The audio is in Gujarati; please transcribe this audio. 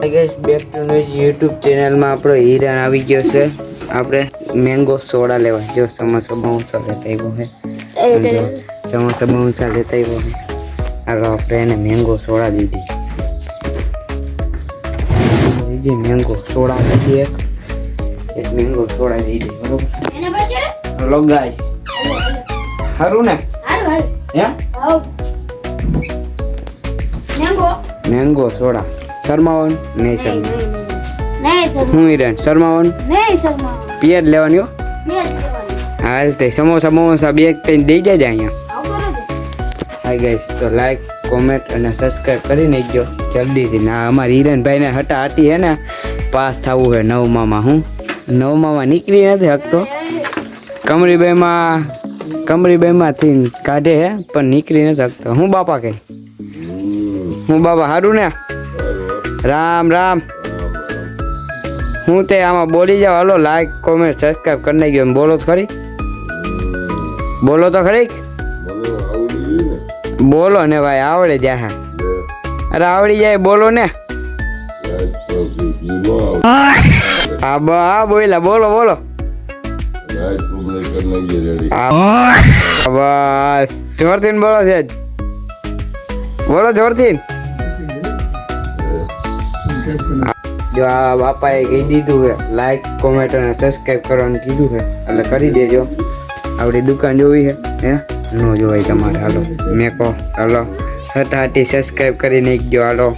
ગાઈસ બેક ટુ YouTube ચેનલમાં આપણો હિરણ આવી ગયો છે. આપણે મેંગો સોડા લેવા જો સમોસા બાઉન્સા લેતા આવ્યો છે. સમોસા બાઉન્સા લેતા આવ્યો છે. હાલો આપણે એને મેંગો સોડા દીધી મેંગો સોડા દીધી એક મેંગો સોડા દીધી બરોબર. હેલો ગાઈસ હારું ને હે મેંગો સોડા શર્માવન નહીં શર્મા હું હિરણ શર્માવન પિયર લેવાની હો હાલ તે સમોસા બમોસા બે ત્રણ દઈ જાય અહીંયા. હાય ગાઈસ તો લાઈક કોમેન્ટ અને સબસ્ક્રાઈબ કરી નાખજો જલ્દીથી. ના અમારા હિરણભાઈને હટાહટી હે ને પાસ થવું છે નવમામાં. હું નવમામાં નીકળી નથી શકતો. કમરીબાઈમાંથી કાઢે હે પણ નીકળી નથી શકતો. હું બાપા કઈ હું બાપા હારું ને રામ રામ. હું તે આમાં બોલી જાવ. હાલો લાઈક કોમેન્ટ સબસ્ક્રાઈબ કરી નાખજો. બોલો તો ખરી બોલો તો ખરી બોલો ને ભાઈ આવડે જાય. અરે આવડી જાય બોલો ને. હા બોલા બોલો બોલો બસ જોરથી બોલો છે બોલો જોરથી. જો આ બાપાએ કહી દીધું છે લાઈક કોમેન્ટ અને સબસ્ક્રાઈબ કરવાનું કીધું છે એટલે કરી દેજો. આપણી દુકાન જોવી છે હે ન જોવાય તમારે. હાલો મેકો હાલો હટાહટી સબસ્ક્રાઈબ કરી નાખજો. હાલો